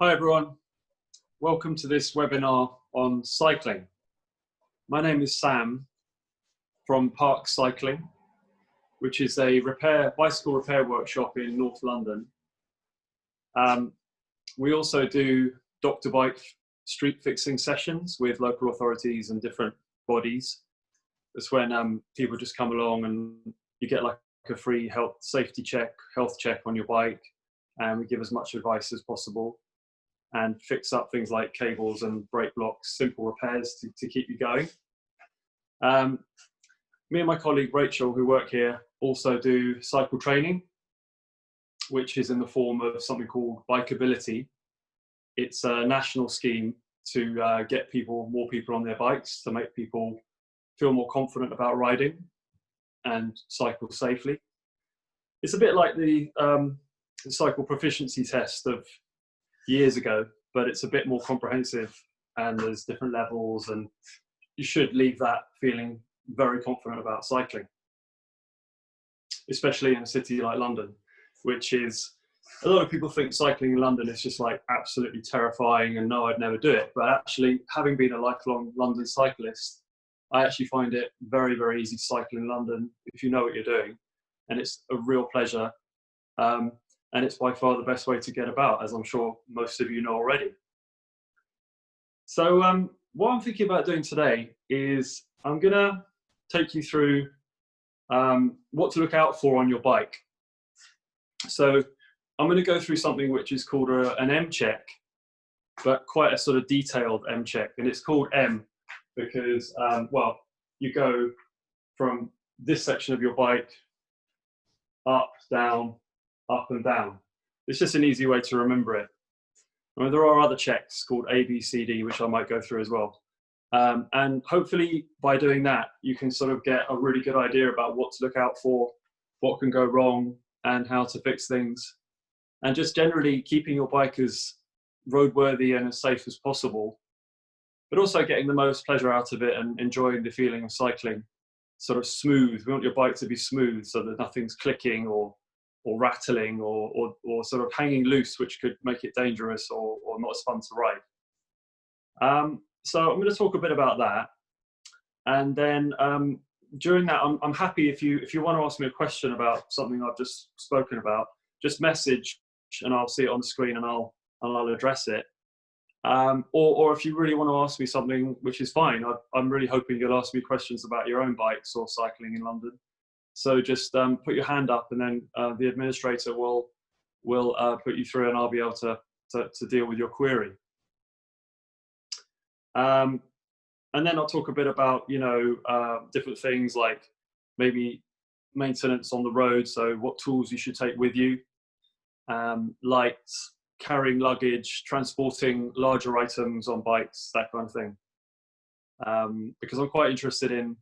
Hi everyone, welcome to this webinar on cycling. My name is Sam from Park Cycling, which is a bicycle repair workshop in North London. We also do doctor bike street fixing sessions with local authorities and different bodies. That's when people just come along and you get like a free health check on your bike, and we give as much advice as possible and fix up things like cables and brake blocks, simple repairs to keep you going. Me and my colleague Rachel, who work here, also do cycle training, which is in the form of something called Bikeability. It's a national scheme to get more people on their bikes, to make people feel more confident about riding and cycle safely. It's a bit like the cycle proficiency test of years ago, but it's a bit more comprehensive and there's different levels, and you should leave that feeling very confident about cycling, especially in a city like London, which is, a lot of people think cycling in London is just like absolutely terrifying and no, I'd never do it. But actually, having been a lifelong London cyclist, I actually find it very, very easy to cycle in London if you know what you're doing, and it's a real pleasure. And it's by far the best way to get about, as I'm sure most of you know already. So what I'm thinking about doing today is I'm going to take you through what to look out for on your bike. So I'm going to go through something which is called an M check, but quite a sort of detailed M check. And it's called M because, well, you go from this section of your bike up, down, up and down. It's just an easy way to remember it. I mean, there are other checks called A, B, C, D, which I might go through as well. And hopefully by doing that, you can sort of get a really good idea about what to look out for, what can go wrong, and how to fix things. And just generally keeping your bike as roadworthy and as safe as possible, but also getting the most pleasure out of it and enjoying the feeling of cycling sort of smooth. We want your bike to be smooth so that nothing's clicking or rattling or sort of hanging loose, which could make it dangerous or not as fun to ride. So I'm going to talk a bit about that, and then during that, I'm happy if you want to ask me a question about something I've just spoken about, just message and I'll see it on the screen and I'll address it. Or if you really want to ask me something, which is fine, I'm really hoping you'll ask me questions about your own bikes or cycling in London. So just put your hand up, and then the administrator will put you through, and I'll be able to deal with your query. And then I'll talk a bit about, different things like maybe maintenance on the road. So what tools you should take with you, like carrying luggage, transporting larger items on bikes, that kind of thing. Because I'm quite interested in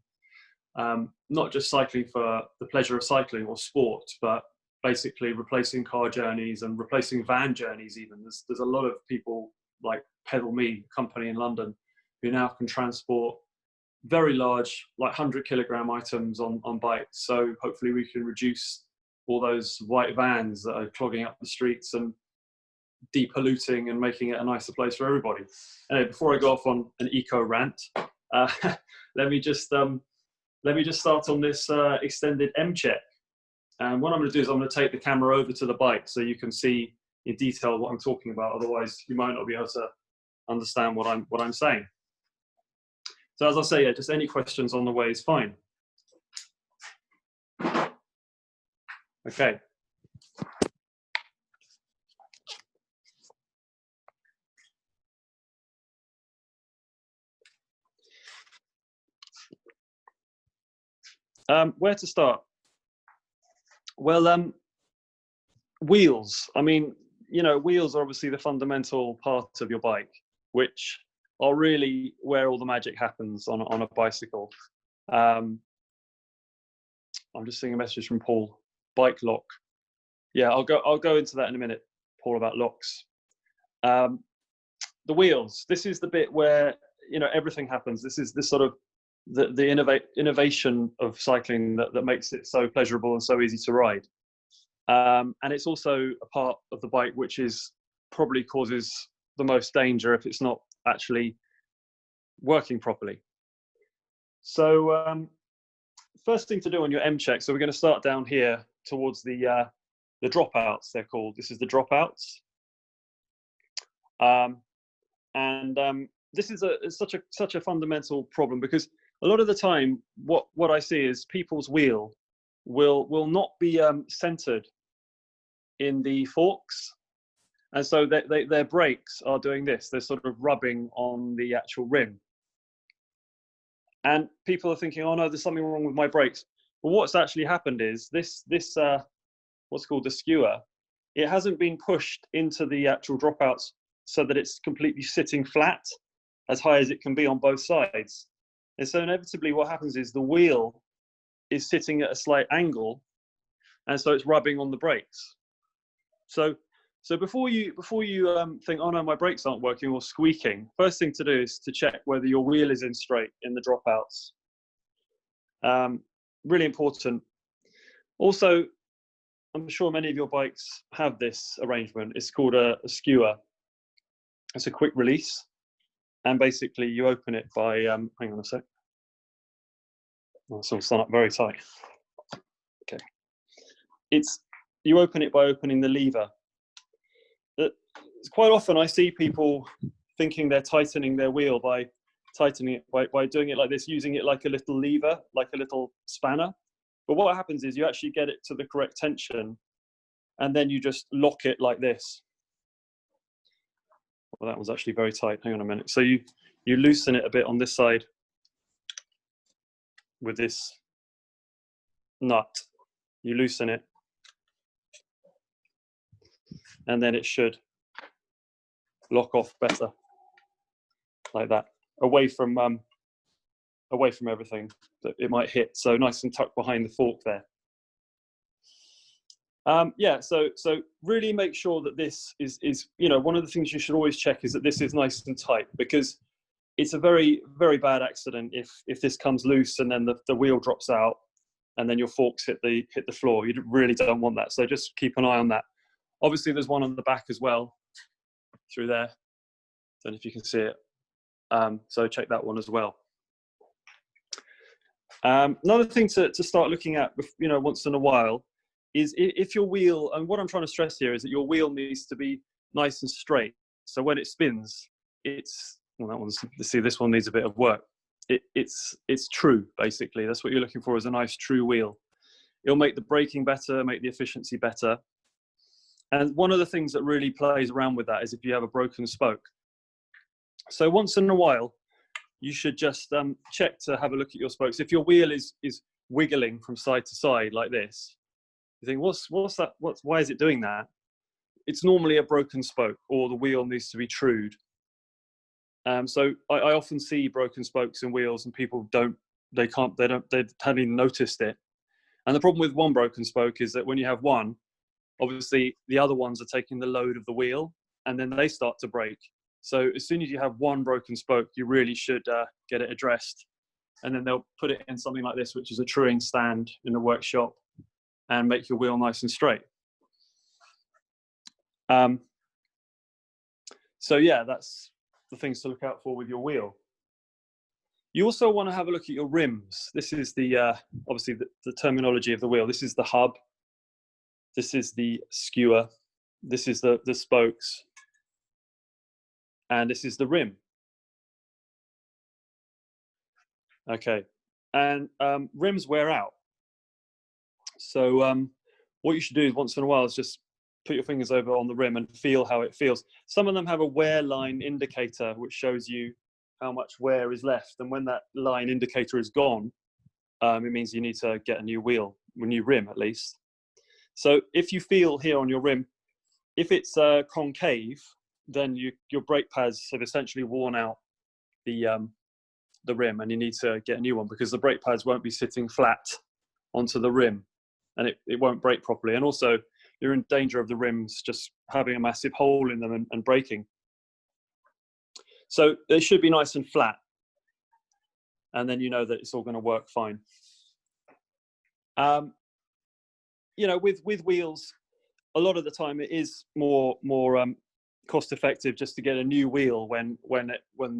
not just cycling for the pleasure of cycling or sport, but basically replacing car journeys and replacing van journeys even. There's a lot of people like Pedal Me, company in London, who now can transport very large, like 100-kilogram items on bikes. So hopefully we can reduce all those white vans that are clogging up the streets and depolluting and making it a nicer place for everybody. Anyway, before I go off on an eco rant, let me just start on this extended M check. And what I'm going to do is I'm going to take the camera over to the bike so you can see in detail what I'm talking about. Otherwise, you might not be able to understand what I'm saying. So as I say, yeah, just any questions on the way is fine. Okay. Where to start? Well, wheels. I mean, wheels are obviously the fundamental part of your bike, which are really where all the magic happens on a bicycle. I'm just seeing a message from Paul. Bike lock. Yeah, I'll go into that in a minute, Paul, about locks. The wheels. This is the bit where everything happens. This is this sort of the innovation of cycling that makes it so pleasurable and so easy to ride. And it's also a part of the bike which is probably causes the most danger if it's not actually working properly. So first thing to do on your M check, so we're going to start down here towards the dropouts, they're called. This is the dropouts. This is such a fundamental problem, because a lot of the time what I see is people's wheel will not be centered in the forks, and so their brakes are doing this. They're sort of rubbing on the actual rim, and people are thinking, oh no, there's something wrong with my brakes. But what's actually happened is this what's called the skewer, it hasn't been pushed into the actual dropouts so that it's completely sitting flat as high as it can be on both sides. And so inevitably what happens is the wheel is sitting at a slight angle, and so it's rubbing on the brakes. So before you think, oh no, my brakes aren't working or squeaking, first thing to do is to check whether your wheel is in straight in the dropouts. Really important. Also, I'm sure many of your bikes have this arrangement. It's called a skewer. It's a quick release, and basically you open it by, hang on a sec. Oh, it's all done up very tight. Okay. You open it by opening the lever. Quite often I see people thinking they're tightening their wheel by tightening it, by doing it like this, using it like a little lever, like a little spanner. But what happens is you actually get it to the correct tension, and then you just lock it like this. Well, that was actually very tight. Hang on a minute. So you loosen it a bit on this side with this nut. You loosen it, and then it should lock off better, like that, away from everything that it might hit. So nice and tucked behind the fork there. Yeah, so really make sure that this is, one of the things you should always check is that this is nice and tight, because it's a very, very bad accident if this comes loose and then the wheel drops out and then your forks hit the floor. You really don't want that. So just keep an eye on that. Obviously there's one on the back as well, through there. Don't know if you can see it. So check that one as well. Another thing to start looking at, once in a while, is if your wheel, and what I'm trying to stress here is that your wheel needs to be nice and straight. So when it spins, this one needs a bit of work. It's true, basically. That's what you're looking for, is a nice true wheel. It'll make the braking better, make the efficiency better. And one of the things that really plays around with that is if you have a broken spoke. So once in a while, you should just check to have a look at your spokes. If your wheel is wiggling from side to side like this, you think, what's that? Why is it doing that? It's normally a broken spoke, or the wheel needs to be trued. So I often see broken spokes in wheels, and people they haven't even noticed it. And the problem with one broken spoke is that when you have one, obviously the other ones are taking the load of the wheel, and then they start to break. So as soon as you have one broken spoke, you really should get it addressed. And then they'll put it in something like this, which is a truing stand in a workshop, and make your wheel nice and straight. So yeah, that's the things to look out for with your wheel. You also want to have a look at your rims. This is obviously the terminology of the wheel. This is the hub. This is the skewer. This is the spokes. And this is the rim. Okay, and rims wear out. So what you should do once in a while is just put your fingers over on the rim and feel how it feels. Some of them have a wear line indicator, which shows you how much wear is left. And when that line indicator is gone, it means you need to get a new wheel, a new rim at least. So if you feel here on your rim, if it's concave, then your brake pads have essentially worn out the rim, and you need to get a new one, because the brake pads won't be sitting flat onto the rim, and it won't brake properly. And also you're in danger of the rims just having a massive hole in them and breaking. So they should be nice and flat, and then you know that it's all going to work fine. With wheels, a lot of the time it is more cost effective just to get a new wheel when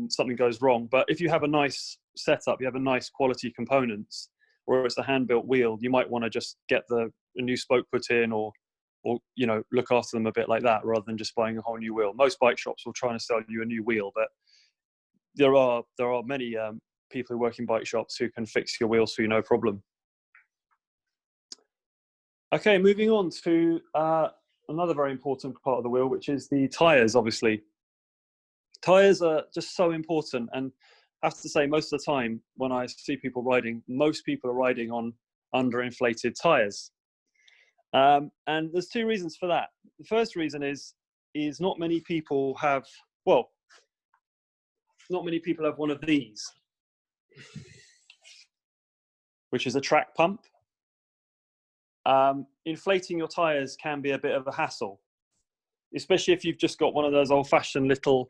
something goes wrong. But if you have a nice setup, you have a nice quality components, or it's a hand built wheel, you might want to just get a new spoke put in, or you know, look after them a bit like that, rather than just buying a whole new wheel. Most bike shops will try to sell you a new wheel, but there are many people who work in bike shops who can fix your wheels for you no problem. Okay, moving on to another very important part of the wheel, which is the tyres. Obviously, tyres are just so important, and I have to say, most of the time when I see people riding, most people are riding on underinflated tyres. And there's two reasons for that. The first reason is not many people have, well, not many people have one of these, which is a track pump. Inflating your tyres can be a bit of a hassle, especially if you've just got one of those old-fashioned little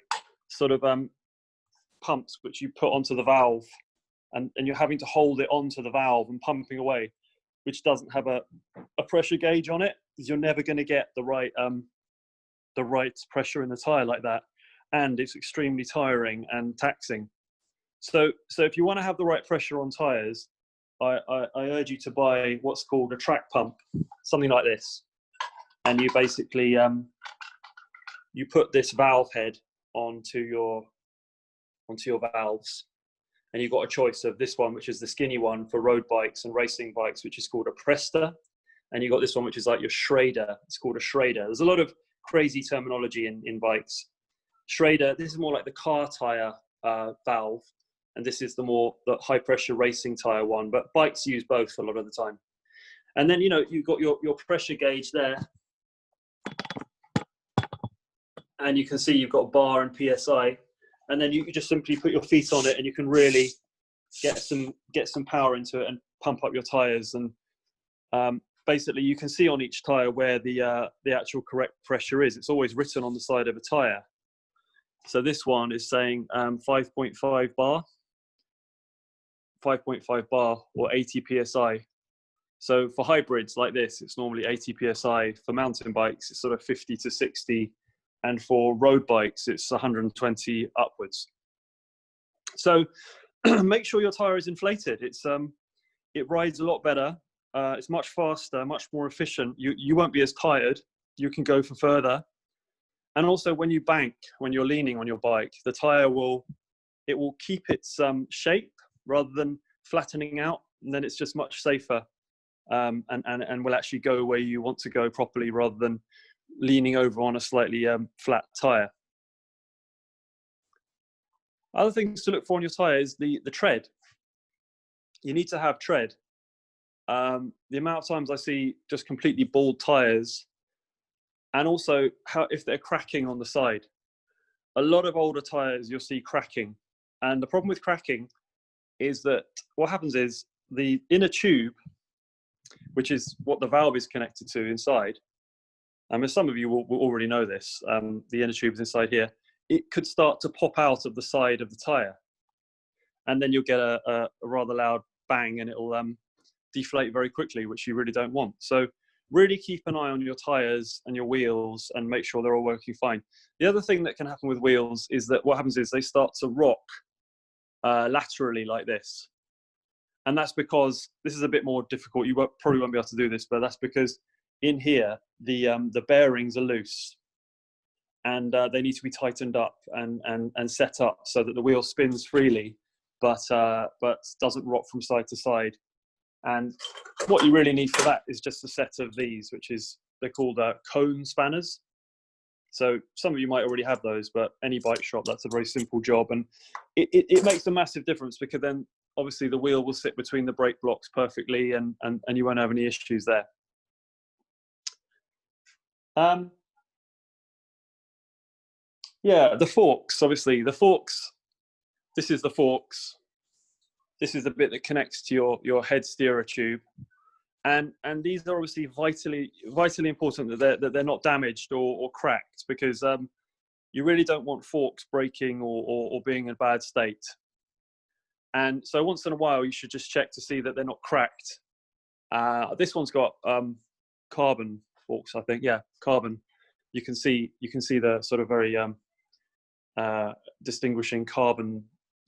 sort of pumps which you put onto the valve, and you're having to hold it onto the valve and pumping away, which doesn't have a pressure gauge on it. You're never going to get the right pressure in the tyre like that, and it's extremely tiring and taxing. So if you want to have the right pressure on tyres, I urge you to buy what's called a track pump, something like this. And you basically you put this valve head onto your valves, and you've got a choice of this one, which is the skinny one for road bikes and racing bikes, which is called a Presta, and you've got this one, which is like your Schrader. It's called a Schrader. There's a lot of crazy terminology in bikes. Schrader, this is more like the car tire valve, and this is the high pressure racing tire one, but bikes use both a lot of the time. And then, you know, you've got your pressure gauge there, and you can see you've got bar and PSI, and then you just simply put your feet on it, and you can really get some power into it and pump up your tires. And basically, you can see on each tire where the actual correct pressure is. It's always written on the side of a tire. So this one is saying 5.5 bar, 5.5 bar, or 80 psi. So for hybrids like this, it's normally 80 psi. For mountain bikes, it's sort of 50 to 60. And for road bikes, it's 120 upwards. So make sure your tire is inflated. It rides a lot better. It's much faster, much more efficient. You won't be as tired. You can go for further. And also, when you bank, when you're leaning on your bike, the tire will keep its shape rather than flattening out, and then it's just much safer, and will actually go where you want to go properly, rather than leaning over on a slightly flat tire. Other things to look for on your tire is the tread. You need to have tread. The amount of times I see just completely bald tires, and also if they're cracking on the side. A lot of older tires you'll see cracking, and the problem with cracking is that what happens is the inner tube, which is what the valve is connected to inside, and some of you will already know this, the inner tube is inside here, it could start to pop out of the side of the tire, and then you'll get a rather loud bang, and it'll deflate very quickly, which you really don't want. So really keep an eye on your tires and your wheels and make sure they're all working fine. The other thing that can happen with wheels is that what happens is they start to rock laterally like this. And that's because, this is a bit more difficult, you probably won't be able to do this, but that's because in here, the bearings are loose, and they need to be tightened up and set up so that the wheel spins freely, but doesn't rock from side to side. And what you really need for that is just a set of these, they're called cone spanners. So some of you might already have those, but any bike shop, that's a very simple job. And it makes a massive difference, because then obviously the wheel will sit between the brake blocks perfectly, and you won't have any issues there. Yeah, the forks, obviously. The forks, this is the forks. This is the bit that connects to your head steerer tube. And these are obviously vitally important that they're not damaged or cracked, because you really don't want forks breaking or being in a bad state. And so once in a while, you should just check to see that they're not cracked. This one's got carbon forks, I think. Yeah, carbon. you can see the sort of very distinguishing carbon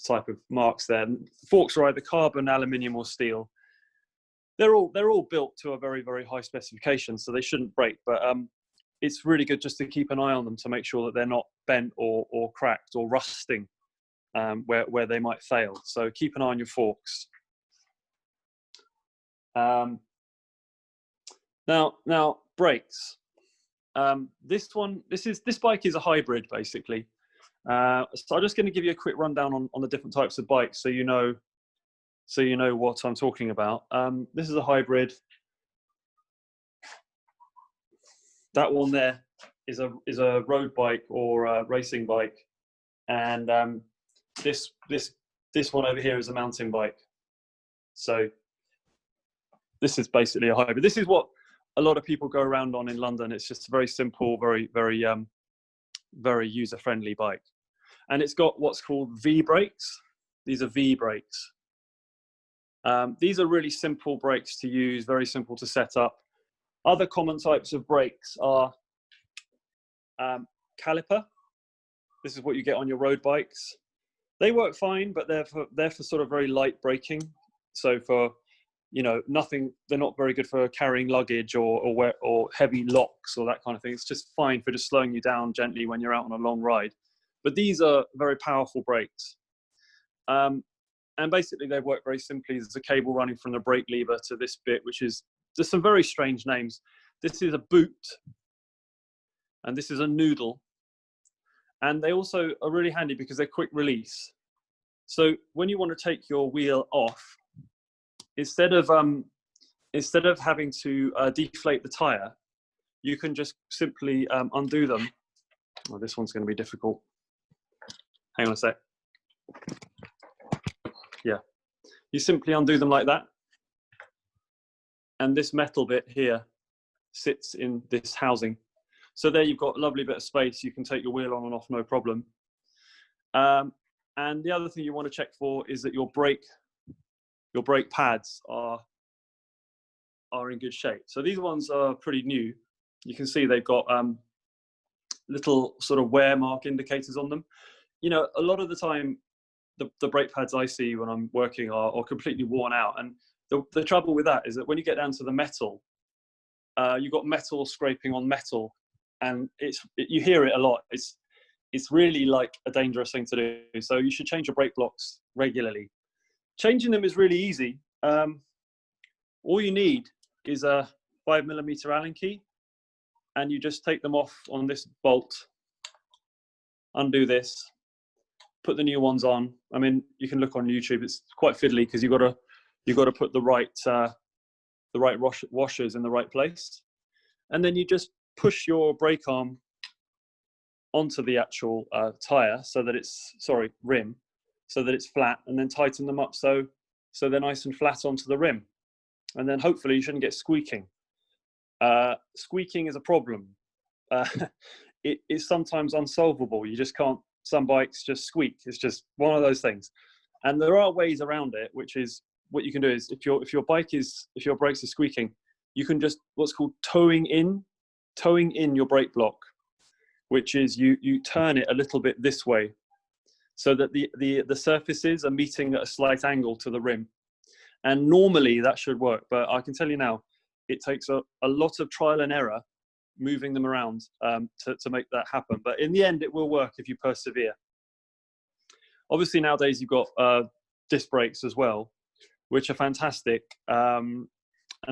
type of marks there. And forks are either carbon, aluminium, or steel. They're all built to a very, very high specification, so they shouldn't break. But it's really good just to keep an eye on them to make sure that they're not bent or cracked or rusting where they might fail. So keep an eye on your forks. Now brakes. This bike is a hybrid basically. So I'm just going to give you a quick rundown on the different types of bikes, so you know what I'm talking about. This is a hybrid. That one there is a road bike or a racing bike, and this one over here is a mountain bike. So this is basically a hybrid. This is what a lot of people go around on in London. It's just a very simple, very user-friendly bike, and it's got what's called V brakes. These are V brakes. These are really simple brakes to use, very simple to set up. Other common types of brakes are caliper. This is what you get on your road bikes. They work fine, but they're for sort of very light braking. So for, nothing, they're not very good for carrying luggage or heavy locks or that kind of thing. It's just fine for just slowing you down gently when you're out on a long ride. But these are very powerful brakes. And basically they work very simply. There's a cable running from the brake lever to this bit, which is, there's some very strange names. This is a boot, and this is a noodle. And they also are really handy because they're quick release. So when you want to take your wheel off, instead of having to deflate the tire, you can just simply undo them. Oh, this one's going to be difficult. Hang on a sec. Yeah, you simply undo them like that. And this metal bit here sits in this housing. So there you've got a lovely bit of space. You can take your wheel on and off, no problem. And the other thing you want to check for is that your brake pads are in good shape. So these ones are pretty new. You can see they've got little sort of wear mark indicators on them. A lot of the time, the brake pads I see when I'm working are completely worn out. And the trouble with that is that when you get down to the metal, you've got metal scraping on metal, and you hear it a lot. It's really like a dangerous thing to do. So you should change your brake blocks regularly. Changing them is really easy. All you need is a 5mm Allen key, and you just take them off on this bolt, undo this, put the new ones on. I mean, you can look on YouTube. It's quite fiddly because you've got to put the right washers in the right place, and then you just push your brake arm onto the actual rim, so that it's flat, and then tighten them up so they're nice and flat onto the rim, and then hopefully you shouldn't get squeaking. Squeaking is a problem. It is sometimes unsolvable. You just can't. Some bikes just squeak. It's just one of those things, and there are ways around it. Which is what you can do is if your brakes are squeaking, you can just what's called towing in your brake block, which is you turn it a little bit this way, so that the surfaces are meeting at a slight angle to the rim, and normally that should work. But I can tell you now, it takes a lot of trial and error moving them around to make that happen. But in the end, it will work if you persevere. Obviously, nowadays you've got disc brakes as well, which are fantastic, and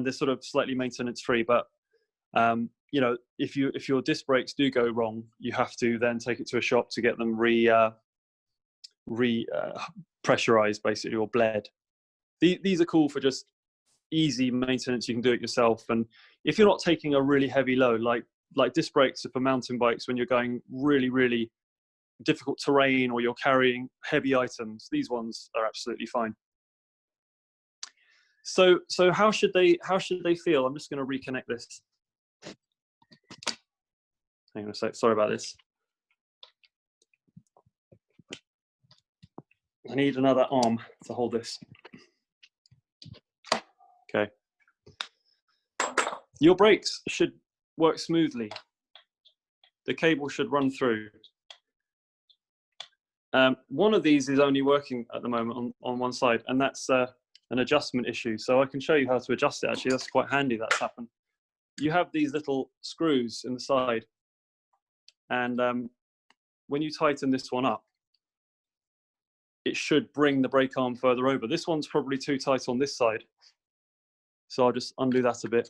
they're sort of slightly maintenance free. But if your disc brakes do go wrong, you have to then take it to a shop to get them pressurized, basically, or bled. These are cool for just easy maintenance. You can do it yourself, and if you're not taking a really heavy load, like disc brakes are for mountain bikes when you're going really, really difficult terrain or you're carrying heavy items, these ones are absolutely fine. So how should they feel? I'm just going to reconnect this. Hang on a sec, sorry about this. I need another arm to hold this. Okay. Your brakes should work smoothly. the cable should run through. One of these is only working at the moment on one side, and that's an adjustment issue. So I can show you how to adjust it. Actually, that's quite handy that's happened. You have these little screws in the side, and when you tighten this one up, it should bring the brake arm further over. This one's probably too tight on this side, so I'll just undo that a bit.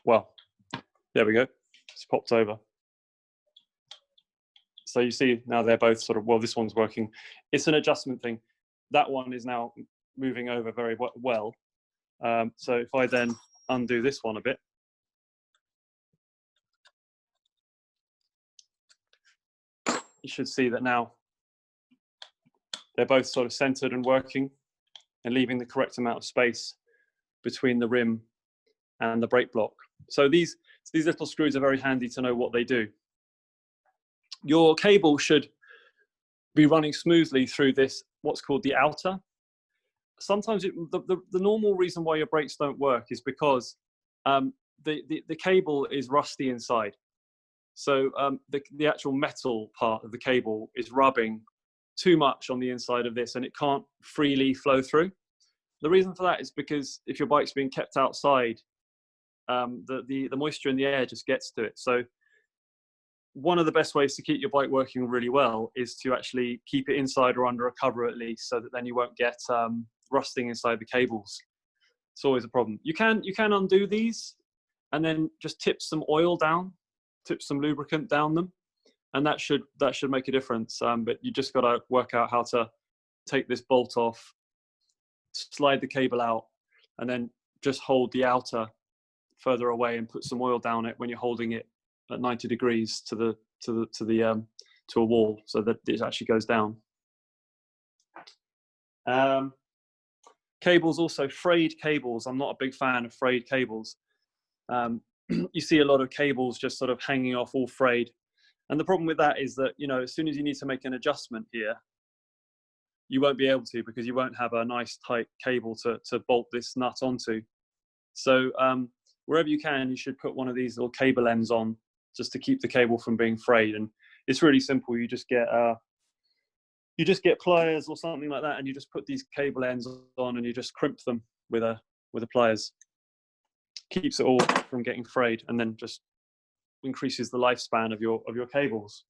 Well, there we go. It's popped over. So you see now they're both sort of, well, this one's working. It's an adjustment thing. That one is now moving over very well. So if I then undo this one a bit, you should see that now they're both sort of centered and working and leaving the correct amount of space between the rim and the brake block. So these little screws are very handy to know what they do. Your cable should be running smoothly through this, what's called the outer. Sometimes the normal reason why your brakes don't work is because the cable is rusty inside. So the actual metal part of the cable is rubbing too much on the inside of this, and it can't freely flow through. The reason for that is because if your bike's being kept outside, the moisture in the air just gets to it. So one of the best ways to keep your bike working really well is to actually keep it inside or under a cover at least, so that then you won't get rusting inside the cables. It's always a problem. You can undo these and then just tip some oil down, tip some lubricant down them, and that should make a difference. But you just got to work out how to take this bolt off, slide the cable out, and then just hold the outer further away and put some oil down it when you're holding it at 90 degrees to a wall, so that it actually goes down. Cables also, frayed cables. I'm not a big fan of frayed cables. You see a lot of cables just sort of hanging off, all frayed. And the problem with that is that, you know, as soon as you need to make an adjustment here, you won't be able to, because you won't have a nice tight cable to bolt this nut onto. So wherever you can, you should put one of these little cable ends on, just to keep the cable from being frayed. And it's really simple. You just get pliers or something like that, and you just put these cable ends on, and you just crimp them with a pliers. Keeps it all from getting frayed, and then just increases the lifespan of your cables.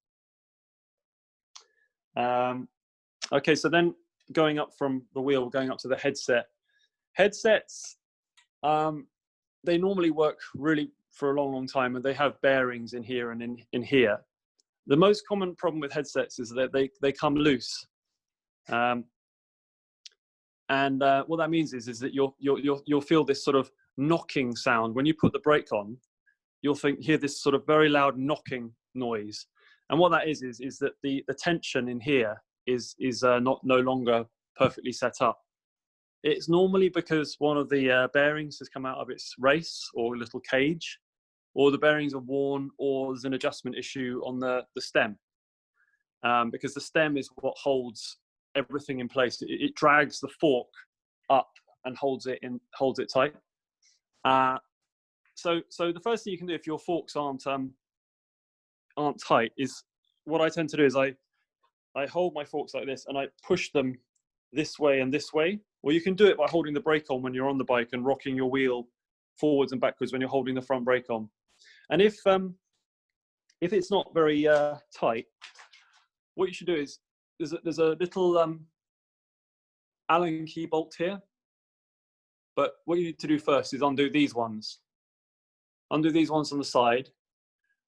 Okay, so then going up from the wheel, going up to the headset. Headsets, they normally work really for a long time, and they have bearings in here and in here. The most common problem with headsets is that they come loose. What that means is that you'll feel this sort of knocking sound. When you put the brake on, you'll hear this sort of very loud knocking noise. And what that is that the tension in here is no longer perfectly set up. It's normally because one of the bearings has come out of its race or little cage, or the bearings are worn, or there's an adjustment issue on the stem. Because the stem is what holds everything in place. It drags the fork up and holds it tight. So the first thing you can do if your forks aren't tight is, what I tend to do is I hold my forks like this, and I push them this way and this way. Or you can do it by holding the brake on when you're on the bike and rocking your wheel forwards and backwards when you're holding the front brake on. And if it's not very tight, what you should do is there's a little Allen key bolt here. But what you need to do first is undo these ones. Undo these ones on the side.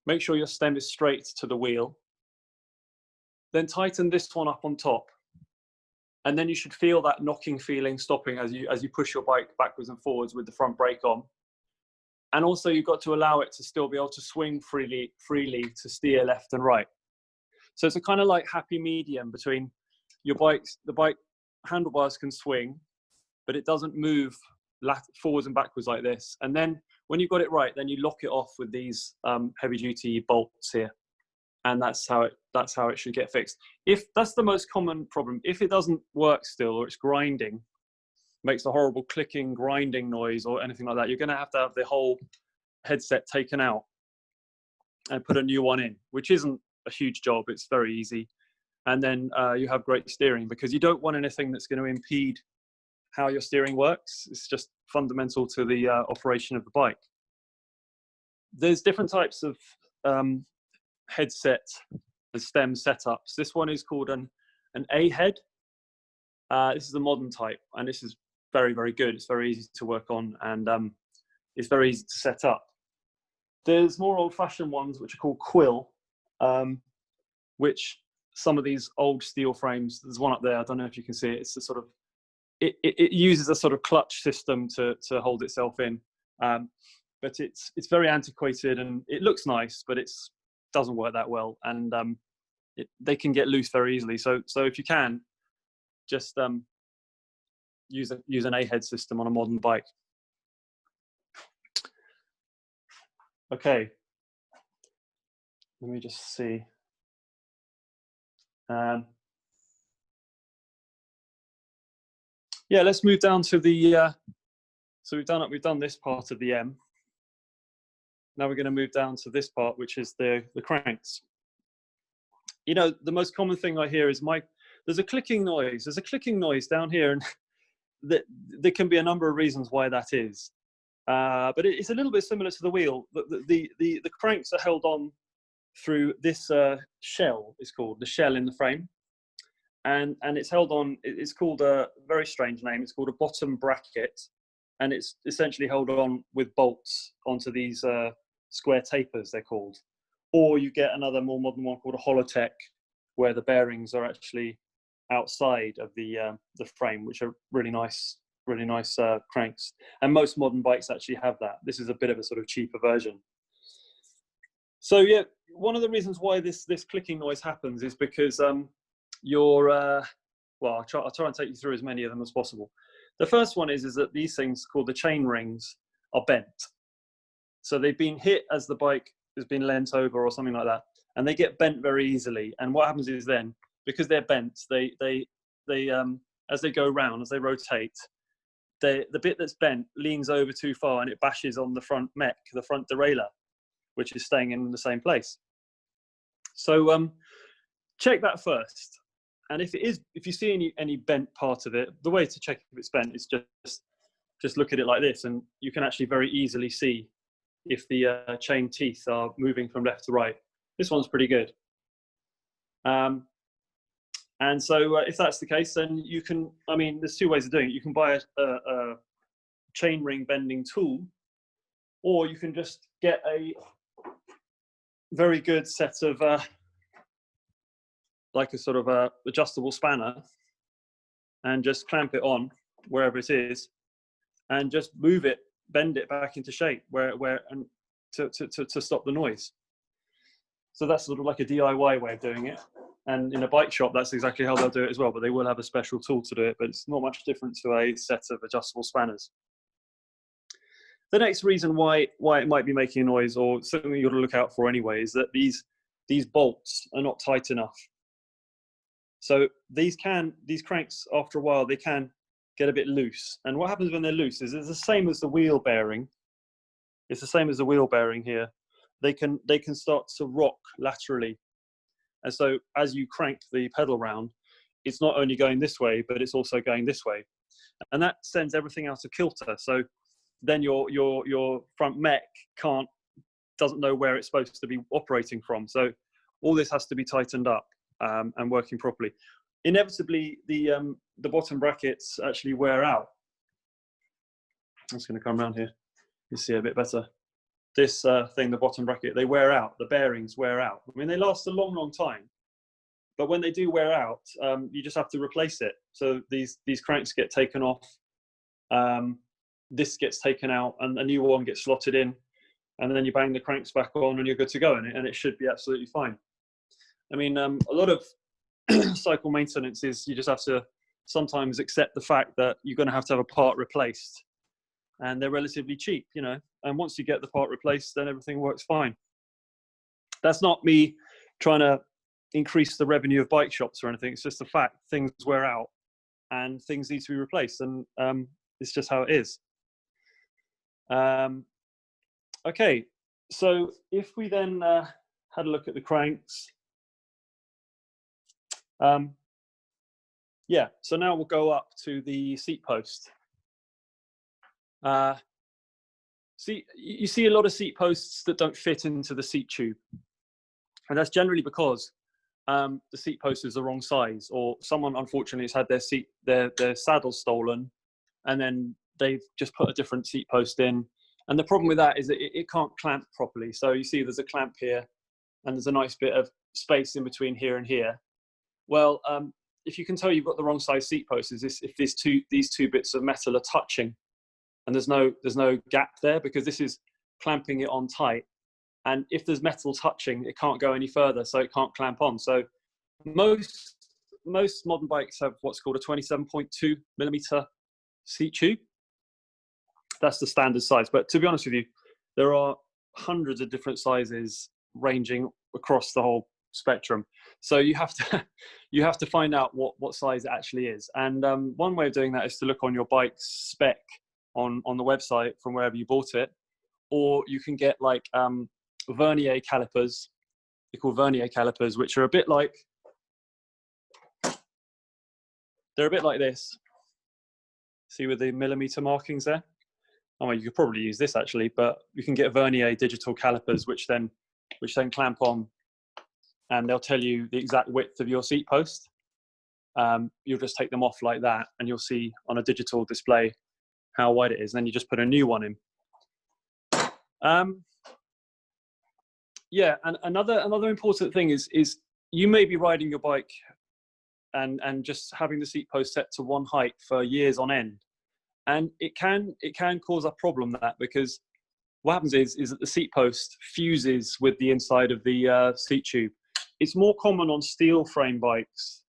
Make sure your stem is straight to the wheel. Then tighten this one up on top. And then you should feel that knocking feeling stopping as you push your bike backwards and forwards with the front brake on. And also you've got to allow it to still be able to swing freely to steer left and right. So it's a kind of like happy medium between the bike handlebars can swing, but it doesn't move forwards and backwards like this. And then when you've got it right, then you lock it off with these heavy duty bolts here. And that's how that's how it should get fixed. If that's the most common problem, if it doesn't work still, or it's grinding, makes a horrible clicking, grinding noise or anything like that, you're going to have the whole headset taken out and put a new one in, which isn't a huge job. It's very easy. And then you have great steering, because you don't want anything that's going to impede how your steering works. It's just fundamental to the operation of the bike. There's different types of headset and stem setups. This one is called an A-head. This is the modern type, and this is very, very good. It's very easy to work on, and it's very easy to set up. There's more old-fashioned ones which are called quill, which some of these old steel frames, there's one up there, I don't know if you can see it, it's a sort of, it uses a sort of clutch system to hold itself in. But it's very antiquated, and it looks nice, but it doesn't work that well, and they can get loose very easily. So if you can, just use an A-head system on a modern bike. Okay, let me just see. Yeah, let's move down to the. So we've done this part of the M. Now we're going to move down to this part, which is the cranks. You know, the most common thing I hear is there's a clicking noise. There's a clicking noise down here, and there can be a number of reasons why that is. But it's a little bit similar to the wheel. The cranks are held on through this shell. It's called the shell in the frame, and it's held on. It's called a very strange name. It's called a bottom bracket, and it's essentially held on with bolts onto these square tapers, they're called. Or you get another more modern one called a holotech, where the bearings are actually outside of the frame, which are really nice cranks. And most modern bikes actually have that. This is a bit of a sort of cheaper version. So yeah, one of the reasons why this clicking noise happens is because well, I'll try and take you through as many of them as possible. The first one is that these things called the chain rings are bent. So they've been hit as the bike has been leant over or something like that, and they get bent very easily. And what happens is then, because they're bent, they as they go round, as they rotate, the bit that's bent leans over too far, and it bashes on the front mech, the front derailleur, which is staying in the same place. So check that first. And if you see any bent part of it, the way to check if it's bent is just look at it like this, and you can actually very easily see if the chain teeth are moving from left to right. This one's pretty good. And so if that's the case, then you can, I mean, there's two ways of doing it. You can buy a chain ring bending tool, or you can just get a very good set of like a sort of adjustable spanner, and just clamp it on wherever it is, and just move it, bend it back into shape and to stop the noise. So that's sort of like a DIY way of doing it. And in a bike shop, that's exactly how they'll do it as well, but they will have a special tool to do it, but it's not much different to a set of adjustable spanners. The next reason why it might be making a noise, or something you've got to look out for anyway, is that these bolts are not tight enough. So these cranks, after a while, they can get a bit loose. And what happens when they're loose is it's the same as the wheel bearing. It's the same as the wheel bearing here. They can start to rock laterally. And so as you crank the pedal round, it's not only going this way, but it's also going this way. And that sends everything out of kilter. So then your front mech doesn't know where it's supposed to be operating from. So all this has to be tightened up and working properly. Inevitably, the bottom brackets actually wear out. I'm just going to come around here. You see a bit better. This thing, the bottom bracket, they wear out. The bearings wear out. I mean, they last a long, long time. But when they do wear out, you just have to replace it. So these cranks get taken off. This gets taken out, and a new one gets slotted in. And then you bang the cranks back on, and you're good to go. And it should be absolutely fine. I mean, a lot of cycle maintenance is you just have to sometimes accept the fact that you're going to have a part replaced. And they're relatively cheap, you know. And once you get the part replaced, then everything works fine. That's not me trying to, increase the revenue of bike shops or anything. It's just the fact things wear out and things need to be replaced, and it's just how it is. Okay, so if we then had a look at the cranks, yeah, so now we'll go up to the seat post. You see a lot of seat posts that don't fit into the seat tube, and that's generally because the seat post is the wrong size, or someone unfortunately has had their saddle stolen, and then they've just put a different seat post in. And the problem with that is that it can't clamp properly. So you see there's a clamp here, and there's a nice bit of space in between here and here. Well, if you can tell you've got the wrong size seat post, is if these two bits of metal are touching, and there's no gap there, because this is clamping it on tight. And if there's metal touching, it can't go any further, so it can't clamp on. So most modern bikes have what's called a 27.2 millimeter seat tube. That's the standard size. But to be honest with you, there are hundreds of different sizes ranging across the whole spectrum. So you have to find out what size it actually is. And one way of doing that is to look on your bike's spec on the website from wherever you bought it, or you can get like vernier calipers. They're called vernier calipers, which are a bit like this. See with the millimeter markings there? Oh, well, you could probably use this actually, but you can get vernier digital calipers, which then clamp on, and they'll tell you the exact width of your seat post. You'll just take them off like that, and you'll see on a digital display how wide it is. And then you just put a new one in. Yeah, and another important thing is you may be riding your bike and just having the seat post set to one height for years on end, and it can cause a problem, that because what happens is that the seat post fuses with the inside of the seat tube. It's more common on steel frame bikes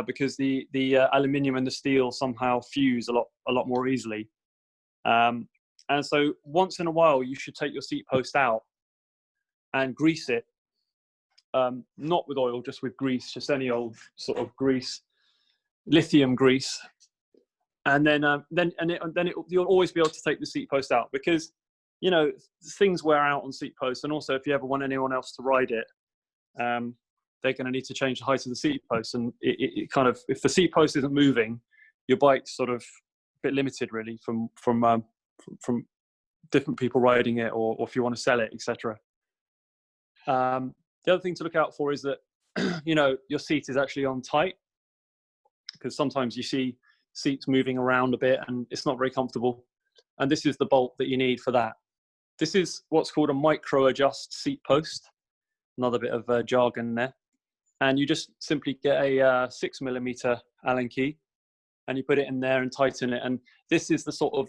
because the aluminium and the steel somehow fuse a lot more easily. And so once in a while, you should take your seat post out and grease it, not with oil, just with grease, just any old sort of grease, lithium grease, and then you'll always be able to take the seat post out, because things wear out on seat posts, and also if you ever want anyone else to ride it, they're going to need to change the height of the seat post, and it kind of, if the seat post isn't moving, your bike's sort of a bit limited really from different people riding it, or if you want to sell it, etc. The other thing to look out for is that your seat is actually on tight, because sometimes you see seats moving around a bit and it's not very comfortable, and this is the bolt that you need for that. This is what's called a micro adjust seat post, another bit of jargon there, and you just simply get a 6 millimeter Allen key and you put it in there and tighten it. And this is the sort of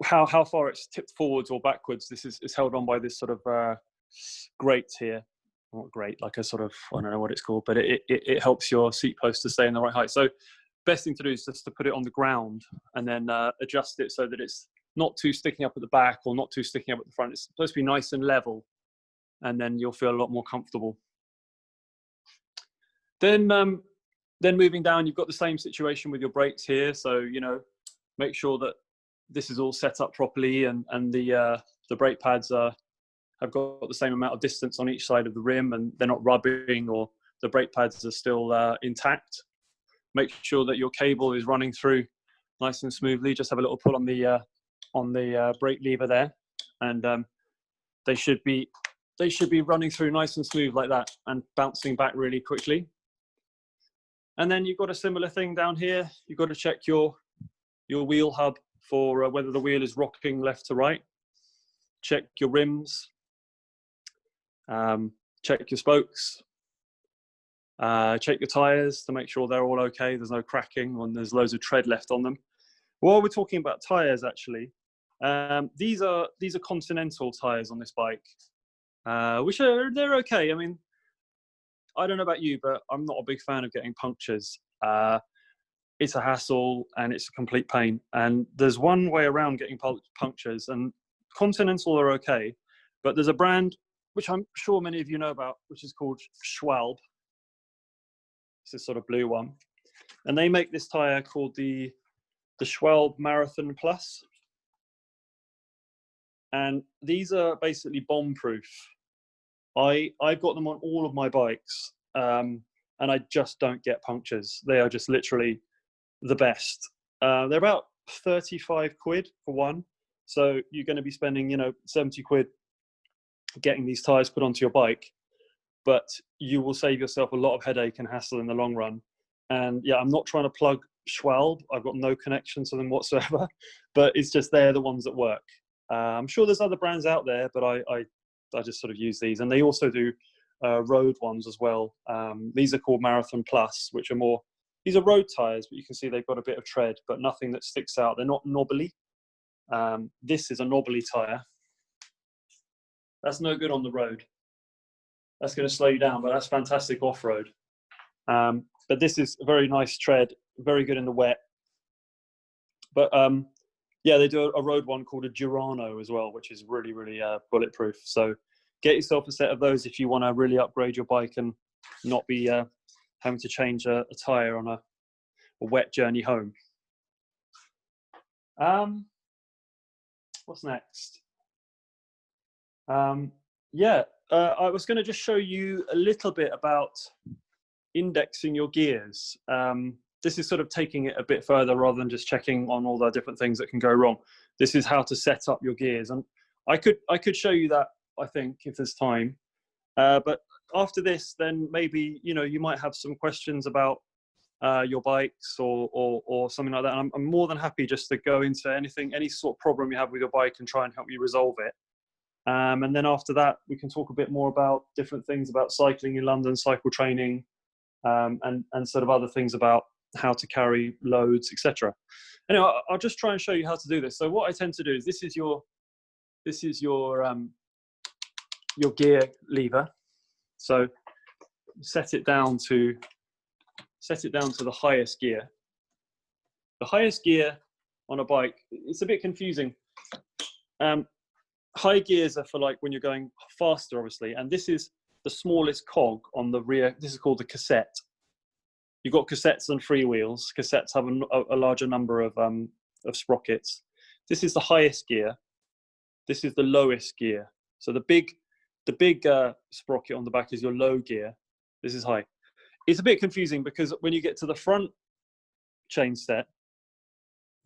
how far it's tipped forwards or backwards. This is held on by this sort of grate here. Not grate, like a sort of, I don't know what it's called, but it helps your seat post to stay in the right height. So best thing to do is just to put it on the ground and then adjust it so that it's not too sticking up at the back or not too sticking up at the front. It's supposed to be nice and level, and then you'll feel a lot more comfortable. Then moving down, you've got the same situation with your brakes here. So make sure that this is all set up properly, and the brake pads have got the same amount of distance on each side of the rim, and they're not rubbing, or the brake pads are still intact. Make sure that your cable is running through nice and smoothly. Just have a little pull on the brake lever there, and they should be running through nice and smooth like that, and bouncing back really quickly. And then you've got a similar thing down here. You've got to check your wheel hub for whether the wheel is rocking left to right. Check your rims. Check your spokes. Check your tyres to make sure they're all okay. There's no cracking, and there's loads of tread left on them. While we're talking about tyres, actually, these are Continental tyres on this bike, which they're okay. I mean, I don't know about you, but I'm not a big fan of getting punctures. It's a hassle and it's a complete pain. And there's one way around getting punctures, and Continental are okay, but there's a brand which I'm sure many of you know about, which is called Schwalbe. It's this sort of blue one. And they make this tire called the Schwalbe Marathon Plus. And these are basically bomb-proof. I've got them on all of my bikes, and I just don't get punctures. They are just literally the best. They're about 35 quid for one. So you're going to be spending, 70 quid getting these tires put onto your bike, but you will save yourself a lot of headache and hassle in the long run. And yeah, I'm not trying to plug Schwalbe. I've got no connection to them whatsoever, but it's just they're the ones that work. I'm sure there's other brands out there, but I just sort of use these. And they also do road ones as well. These are called Marathon Plus, which are more, these are road tires, but you can see they've got a bit of tread, but nothing that sticks out. They're not knobbly. This is a knobbly tire. That's no good on the road. That's going to slow you down, but that's fantastic off-road. But this is a very nice tread, very good in the wet. But yeah, they do a road one called a Durano as well, which is really, really bulletproof. So get yourself a set of those if you want to really upgrade your bike and not be having to change a tire on a wet journey home. What's next? Yeah, I was going to just show you a little bit about indexing your gears. This is sort of taking it a bit further rather than just checking on all the different things that can go wrong. This is how to set up your gears, and I could show you that, I think, if there's time. But after this, then maybe you might have some questions about your bikes or something like that. And I'm more than happy just to go into any sort of problem you have with your bike and try and help you resolve it. And then after that, we can talk a bit more about different things about cycling in London, cycle training, and sort of other things about how to carry loads, etc. Anyway, I'll just try and show you how to do this. So what I tend to do is this is your gear lever. So set it down to the highest gear. The highest gear on a bike, it's a bit confusing. High gears are for like when you're going faster, obviously, and this is the smallest cog on the rear. This is called the cassette. You've got cassettes and freewheels. Cassettes have a larger number of sprockets. This is the highest gear. This is the lowest gear. So the big sprocket on the back is your low gear. This is high. It's a bit confusing because when you get to the front chain set,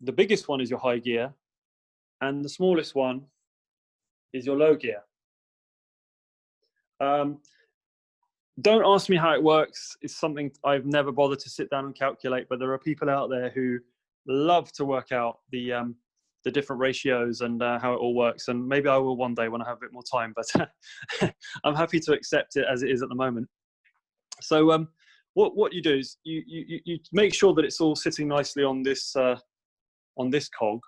the biggest one is your high gear, and the smallest one is your low gear. Don't ask me how it works. It's something I've never bothered to sit down and calculate, but there are people out there who love to work out the different ratios and how it all works. And maybe I will one day when I have a bit more time, but I'm happy to accept it as it is at the moment. So what you do is you make sure that it's all sitting nicely on this cog.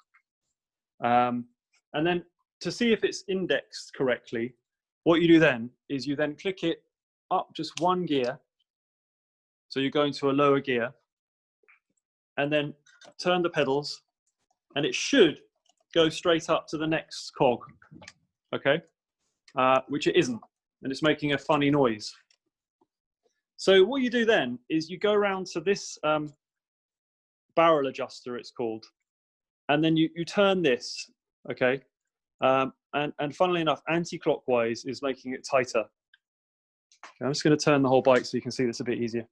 And then to see if it's indexed correctly, what you do then is you then click it up just one gear. So you're going to a lower gear, and then turn the pedals, and it should go straight up to the next cog, okay? Which it isn't, and it's making a funny noise. So what you do then is you go around to this barrel adjuster, it's called, and then you turn this, okay? And funnily enough, anti-clockwise is making it tighter. Okay, I'm just going to turn the whole bike so you can see this a bit easier.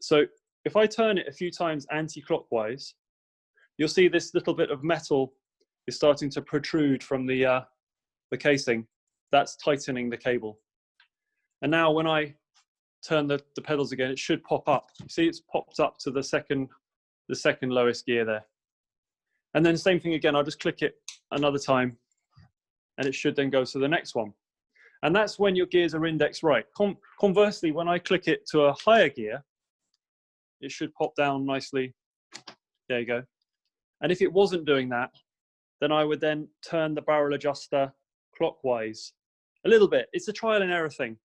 So if I turn it a few times anti-clockwise, you'll see this little bit of metal is starting to protrude from the casing. That's tightening the cable. And now when I turn the pedals again, it should pop up. See, it's popped up to the second lowest gear there. And then same thing again, I'll just click it another time, and it should then go to the next one. And that's when your gears are indexed right. Conversely, when I click it to a higher gear, it should pop down nicely. There you go. And if it wasn't doing that, then I would then turn the barrel adjuster clockwise a little bit. It's a trial and error thing.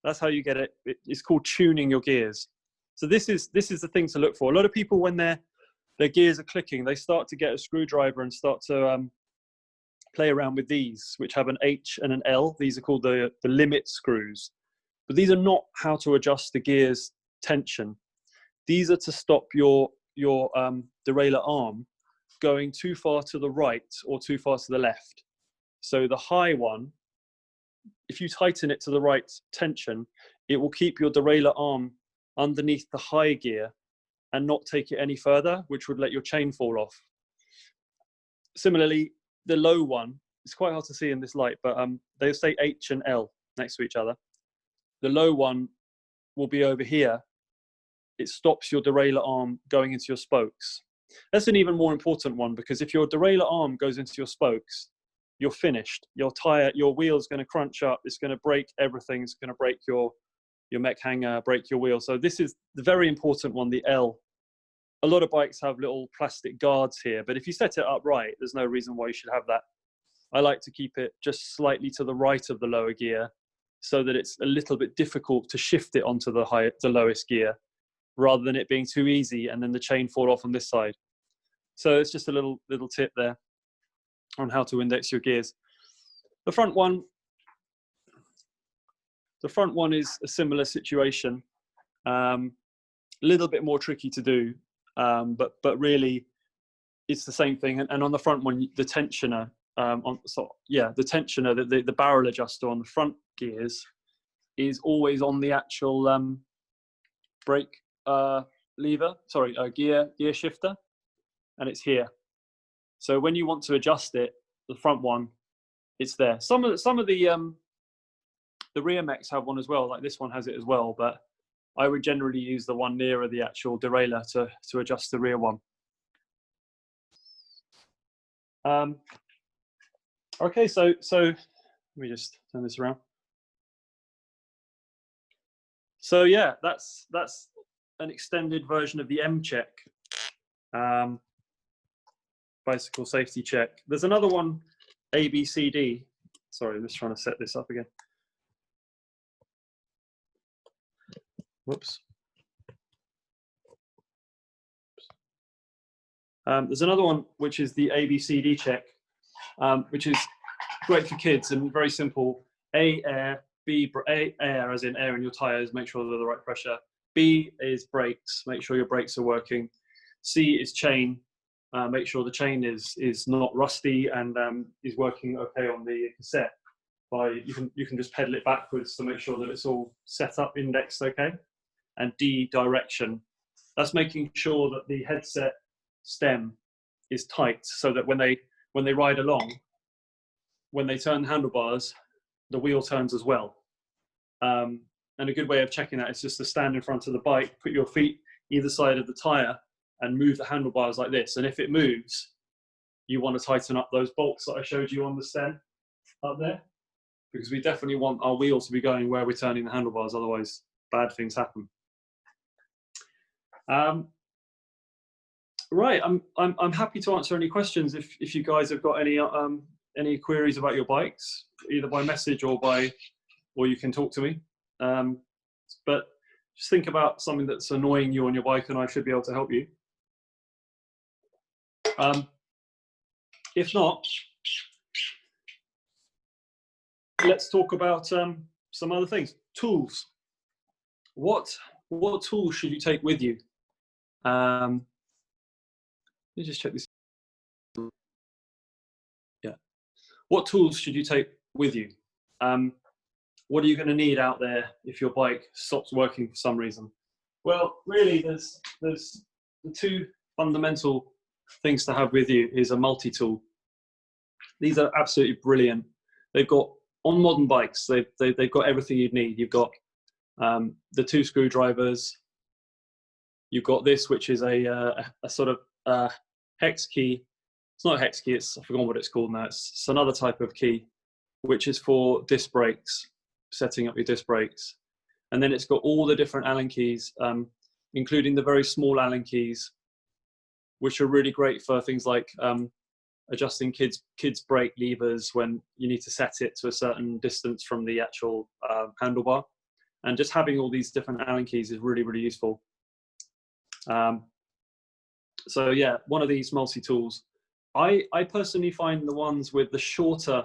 That's how you get it. It's called tuning your gears. So this is the thing to look for. A lot of people, when their gears are clicking, they start to get a screwdriver and start to play around with these, which have an H and an L. These are called the limit screws. But these are not how to adjust the gear's tension. These are to stop your derailleur arm going too far to the right or too far to the left. So the high one, if you tighten it to the right tension, it will keep your derailleur arm underneath the high gear and not take it any further, which would let your chain fall off. Similarly, the low one, it's quite hard to see in this light, but they say H and L next to each other. The low one will be over here. It stops your derailleur arm going into your spokes. That's an even more important one, because if your derailleur arm goes into your spokes, you're finished. Your wheel's going to crunch up. It's going to break everything. It's going to break your mech hanger, break your wheel. So this is the very important one, the L. A lot of bikes have little plastic guards here, but if you set it up right, there's no reason why you should have that. I like to keep it just slightly to the right of the lower gear so that it's a little bit difficult to shift it onto the lowest gear, rather than it being too easy and then the chain fall off on this side. So it's just a little tip there on how to index your gears. The front one is a similar situation, a little bit more tricky to do, but really it's the same thing. And on the front one, the tensioner, the barrel adjuster on the front gears is always on the actual brake gear shifter, and it's here. So when you want to adjust it, the front one, it's there. Some of the rear mechs have one as well, like this one has it as well, but I would generally use the one nearer the actual derailleur to adjust the rear one. Okay, so let me just turn this around. So yeah, that's an extended version of the M check, bicycle safety check. There's another one, ABCD. Sorry, I'm just trying to set this up again. Whoops. There's another one, which is the ABCD check, which is great for kids and very simple. A, air. B, air as in air in your tires, make sure they're the right pressure. B is brakes, make sure your brakes are working. C is chain, make sure the chain is not rusty and is working okay on the cassette. You can just pedal it backwards to make sure that it's all set up, indexed okay. And D, direction. That's making sure that the headset stem is tight so that when they ride along, when they turn the handlebars, the wheel turns as well. And a good way of checking that is just to stand in front of the bike, put your feet either side of the tire and move the handlebars like this. And if it moves, you want to tighten up those bolts that I showed you on the stem up there, because we definitely want our wheel to be going where we're turning the handlebars, otherwise bad things happen. Right, I'm happy to answer any questions if you guys have got any queries about your bikes, either by message or you can talk to me. But just think about something that's annoying you on your bike and I should be able to help you. If not, let's talk about some other things. Tools. What tools should you take with you? Let me just check this. Yeah. What tools should you take with you? What are you going to need out there if your bike stops working for some reason? Well, really, there's the two fundamental things to have with you is a multi-tool. These are absolutely brilliant. They've got, on modern bikes, they've got everything you'd need. You've got the two screwdrivers. You've got this, which is a sort of hex key. It's not a hex key, I forgot what it's called now. It's another type of key, which is for disc brakes, setting up your disc brakes. And then it's got all the different Allen keys, including the very small Allen keys, which are really great for things like adjusting kids' brake levers when you need to set it to a certain distance from the actual handlebar. And just having all these different Allen keys is really, really useful. So yeah, one of these multi-tools. I personally find the ones with the shorter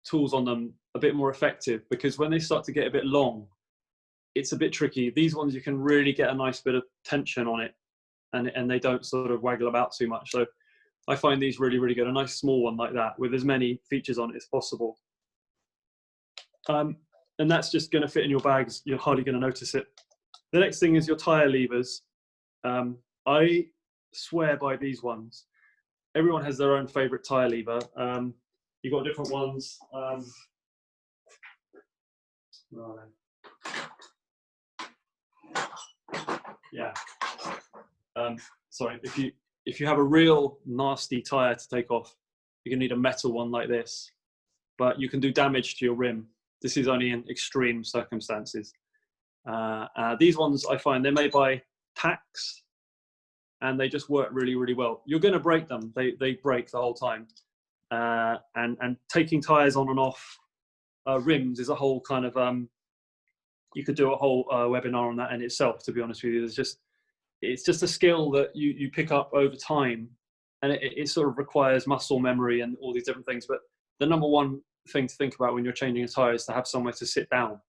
tools on them a bit more effective, because when they start to get a bit long, it's a bit tricky. These ones, you can really get a nice bit of tension on it, and they don't sort of waggle about too much. So I find these really, really good. A nice small one like that with as many features on it as possible. And that's just going to fit in your bags. You're hardly going to notice it. The next thing is your tire levers. I swear by these ones. Everyone has their own favorite tire lever. You've got different ones. Right. Yeah. Sorry, if you have a real nasty tire to take off, you're gonna need a metal one like this, but you can do damage to your rim. This is only in extreme circumstances. These ones, I find they're made by tacks, and they just work really, really well. You're gonna break them. They break the whole time. And taking tires on and off rims is a whole kind of, you could do a whole webinar on that in itself, to be honest with you. It's just a skill that you pick up over time, and it sort of requires muscle memory and all these different things. But the number one thing to think about when you're changing a tire is to have somewhere to sit down.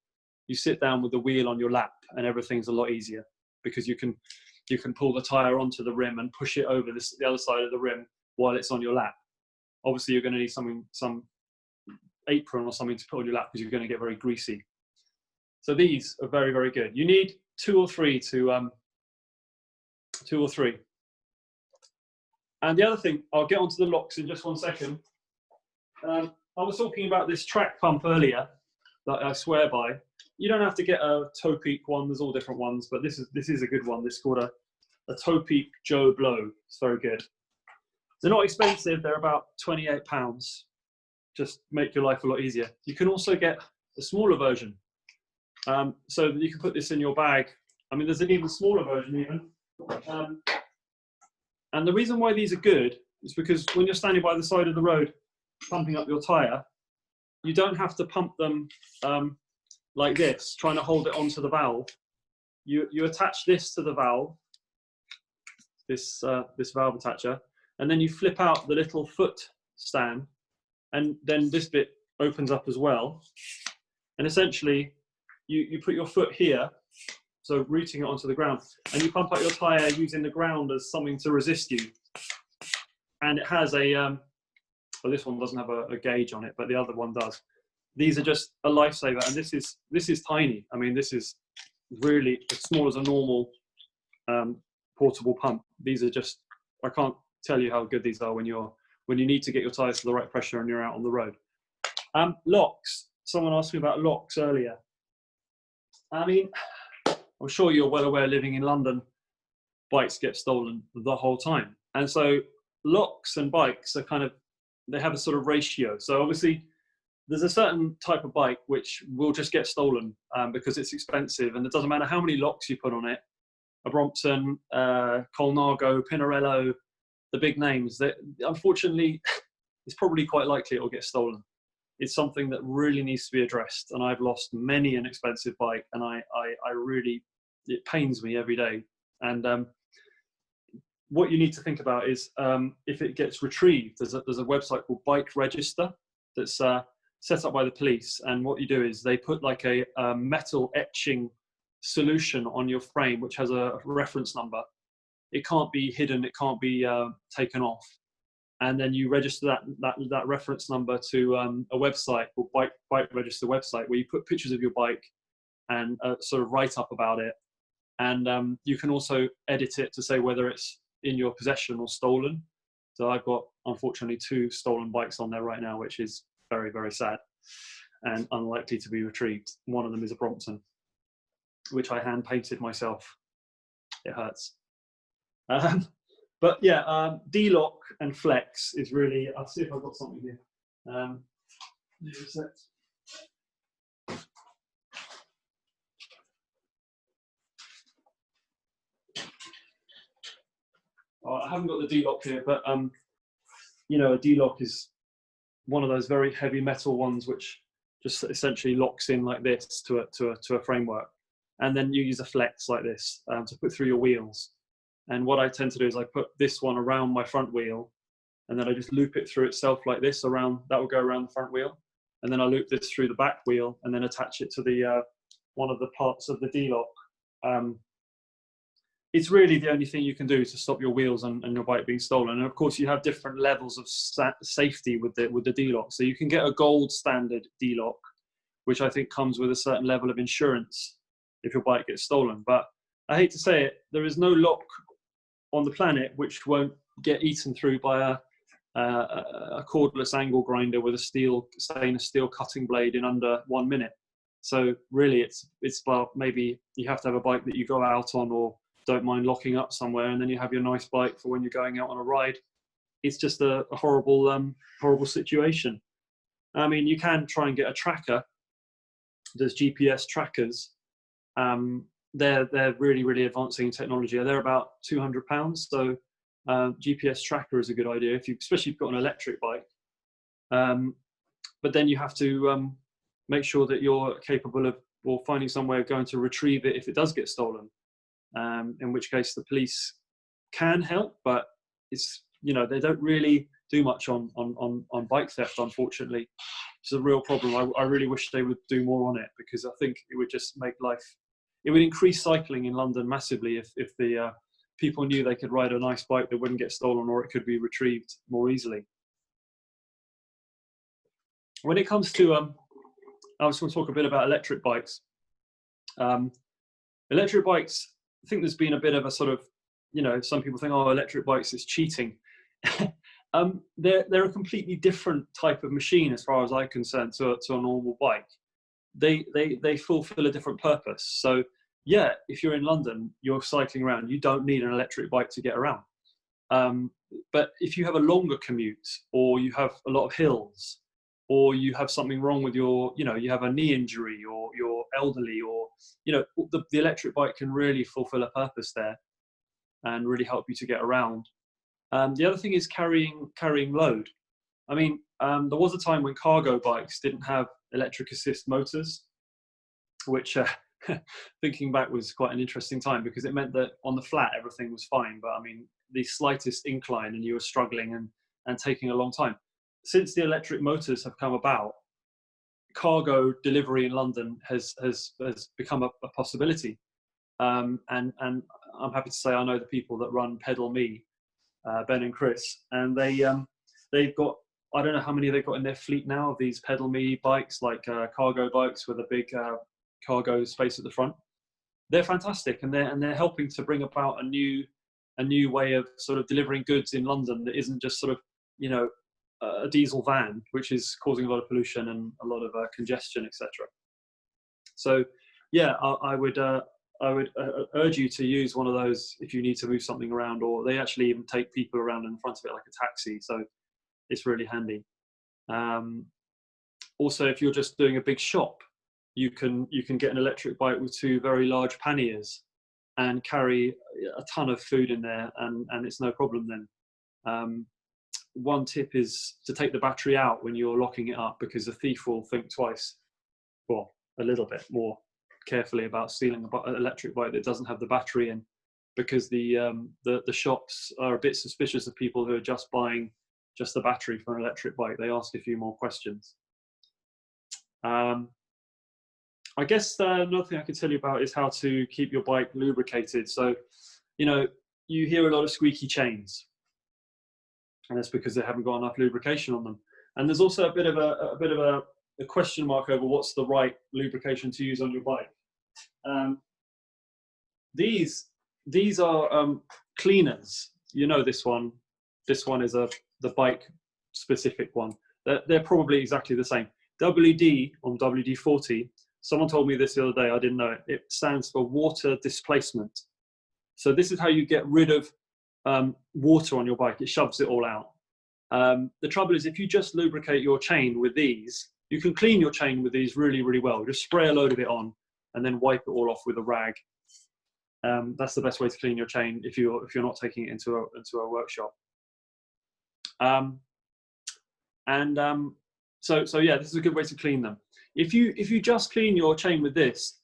You sit down with the wheel on your lap, and everything's a lot easier, because you can pull the tire onto the rim and push it over the other side of the rim while it's on your lap. Obviously, you're going to need some apron or something to put on your lap, because you're going to get very greasy. So these are very, very good. You need two or three. And the other thing, I'll get onto the locks in just one second. I was talking about this track pump earlier that I swear by. You don't have to get a toe peak one. There's all different ones, but this is a good one. This is called a toe peak Joe Blow. It's very good. They're not expensive. They're about £28. Just make your life a lot easier. You can also get a smaller version, so that you can put this in your bag. I mean, there's an even smaller version even. And the reason why these are good is because when you're standing by the side of the road pumping up your tyre, you don't have to pump them like this, trying to hold it onto the valve. You attach this to the valve, this valve attacher, and then you flip out the little foot stand, and then this bit opens up as well. And essentially, you put your foot here, so rooting it onto the ground, and you pump up your tyre using the ground as something to resist you. And it has a, well, this one doesn't have a gauge on it, but the other one does. These are just a lifesaver, and this is tiny. I mean, this is really as small as a normal portable pump. These are just, I can't tell you how good these are when you need to get your tyres to the right pressure and you're out on the road. Locks. Someone asked me about locks earlier. I mean, I'm sure you're well aware, living in London, bikes get stolen the whole time. And so locks and bikes are kind of, they have a sort of ratio. So obviously there's a certain type of bike which will just get stolen because it's expensive, and it doesn't matter how many locks you put on it. A Brompton, Colnago, Pinarello, the big names, that unfortunately it's probably quite likely it will get stolen. It's something that really needs to be addressed, and I've lost many an expensive bike, and I really, it pains me every day. And what you need to think about is if it gets retrieved, there's a website called Bike Register that's set up by the police, and what you do is they put like a metal etching solution on your frame which has a reference number. It can't be hidden, it can't be taken off. And then you register that reference number to a website called Bike Register website, where you put pictures of your bike and sort of write up about it. And you can also edit it to say whether it's in your possession or stolen. So I've got, unfortunately, 2 stolen bikes on there right now, which is very, very sad and unlikely to be retrieved. One of them is a Brompton, which I hand painted myself. It hurts. But yeah, D-lock and flex is really, I'll see if I've got something here. I haven't got the D-lock here, but you know, a D-lock is one of those very heavy metal ones which just essentially locks in like this to a framework, and then you use a flex like this to put through your wheels. And what I tend to do is I put this one around my front wheel, and then I just loop it through itself like this around. That will go around the front wheel, and then I loop this through the back wheel, and then attach it to the one of the parts of the D-lock. It's really the only thing you can do to stop your wheels and your bike being stolen. And of course, you have different levels of safety with the D-lock. So you can get a gold standard D-lock, which I think comes with a certain level of insurance if your bike gets stolen. But I hate to say it, there is no lock on the planet which won't get eaten through by a cordless angle grinder with a stainless steel cutting blade in under 1 minute. So really, it's about, maybe you have to have a bike that you go out on or don't mind locking up somewhere, and then you have your nice bike for when you're going out on a ride. It's just a horrible situation. I mean, you can try and get a tracker. There's GPS trackers. They're really, really advancing technology. They're about £200. So GPS tracker is a good idea, especially if you've got an electric bike. But then you have to make sure that you're capable of, or finding some way of going to retrieve it if it does get stolen. In which case the police can help, but it's, they don't really do much on bike theft, unfortunately. It's a real problem. I really wish they would do more on it, because I think it would just make life, it would increase cycling in London massively if the people knew they could ride a nice bike that wouldn't get stolen, or it could be retrieved more easily. When it comes to, I just want to talk a bit about electric bikes. Electric bikes, I think there's been a bit of a sort of, some people think, oh, electric bikes is cheating. They're a completely different type of machine, as far as I'm concerned, to a normal bike. They fulfill a different purpose. So yeah, if you're in London, you're cycling around, you don't need an electric bike to get around. But if you have a longer commute, or you have a lot of hills, or you have something wrong with your, you have a knee injury, or you're elderly, or, the electric bike can really fulfill a purpose there and really help you to get around. The other thing is carrying load. I mean, there was a time when cargo bikes didn't have electric assist motors, which thinking back was quite an interesting time, because it meant that on the flat everything was fine, but I mean, the slightest incline and you were struggling and taking a long time. Since the electric motors have come about, cargo delivery in London has become a possibility. And I'm happy to say I know the people that run Pedal Me, Ben and Chris, and they've got, I don't know how many they've got in their fleet now of these Pedal Me bikes, like cargo bikes with a big cargo space at the front. They're fantastic, and they're helping to bring about a new way of sort of delivering goods in London that isn't just sort of, a diesel van, which is causing a lot of pollution and a lot of congestion, etc. So yeah, I would urge you to use one of those if you need to move something around, or they actually even take people around in front of it like a taxi, so it's really handy. Also, if you're just doing a big shop, you can get an electric bike with two very large panniers and carry a ton of food in there, and it's no problem then. One tip is to take the battery out when you're locking it up, because a thief will think twice, well, a little bit more carefully about stealing an electric bike that doesn't have the battery in, because the shops are a bit suspicious of people who are just buying just the battery for an electric bike. They ask a few more questions. I guess another thing I could tell you about is how to keep your bike lubricated. So, you hear a lot of squeaky chains, and that's because they haven't got enough lubrication on them. And there's also a bit of a question mark over what's the right lubrication to use on your bike. These are cleaners. This one. This one is the bike specific one. They're probably exactly the same. WD on WD-40. Someone told me this the other day. I didn't know it. It stands for water displacement. So this is how you get rid of water on your bike. It shoves it all out. The trouble is, if you just lubricate your chain with these, you can clean your chain with these really, really well. Just spray a load of it on and then wipe it all off with a rag. That's the best way to clean your chain if you're not taking it into a workshop. So yeah, this is a good way to clean them. If you just clean your chain with this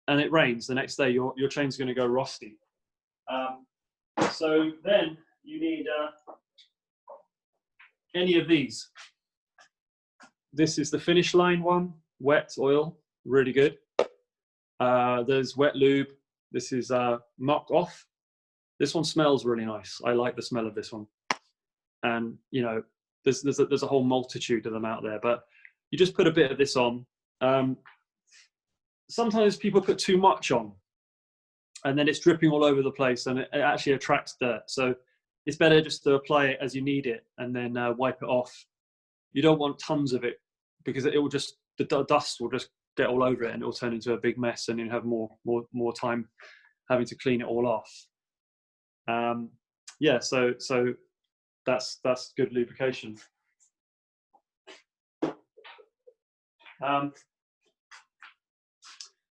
and it rains the next day, your chain's going to go rusty. So then you need any of these. This is the finish line one, wet oil, really good. There's wet lube. This is muck off. This one smells really nice. I like the smell of this one. And you know, there's a whole multitude of them out there, but you just put a bit of this on. Sometimes people put too much on, and then it's dripping all over the place, and it actually attracts dirt. So it's better just to apply it as you need it, and then wipe it off. You don't want tons of it, because it will just, the dust will just get all over it, and it will turn into a big mess, and you have more time having to clean it all off. Yeah, so that's good lubrication.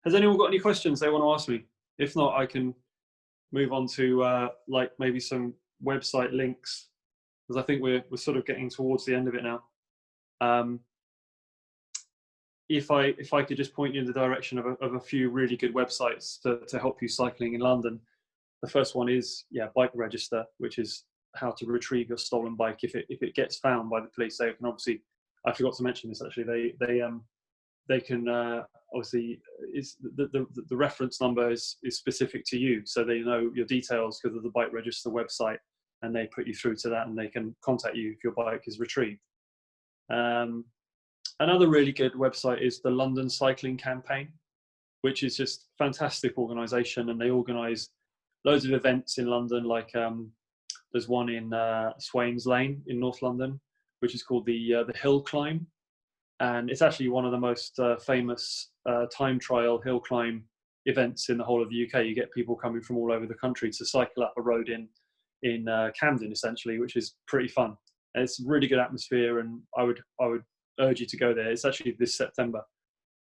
Has anyone got any questions they want to ask me? If not, I can move on to like maybe some website links, because I think we're sort of getting towards the end of it now. If I could just point you in the direction of a few really good websites to help you cycling in London. The first one is, yeah, Bike Register, which is how to retrieve your stolen bike if it gets found by the police. They can obviously, I forgot to mention this actually, they can obviously, the reference number is specific to you, so they know your details because of the Bike Register website, and they put you through to that, and they can contact you if your bike is retrieved. Another really good website is the London Cycling Campaign, which is just fantastic organisation, and they organise loads of events in London. Like there's one in Swains Lane in North London, which is called the Hill Climb, and it's actually one of the most famous time trial hill climb events in the whole of the UK. You get people coming from all over the country to cycle up a road in Camden, essentially, which is pretty fun. And it's a really good atmosphere, and I would urge you to go there. It's actually this September,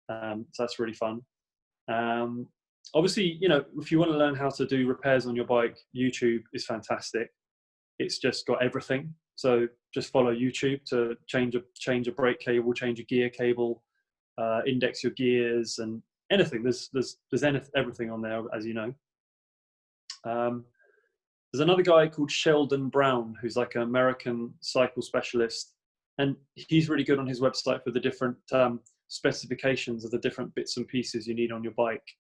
so that's really fun. Obviously, you know, if you want to learn how to do repairs on your bike, YouTube is fantastic. It's just got everything. So just follow YouTube to change a brake cable, change a gear cable, index your gears, and anything. There's everything on there, as you know. There's another guy called Sheldon Brown, who's like an American cycle specialist, and he's really good on his website for the different specifications of the different bits and pieces you need on your bike.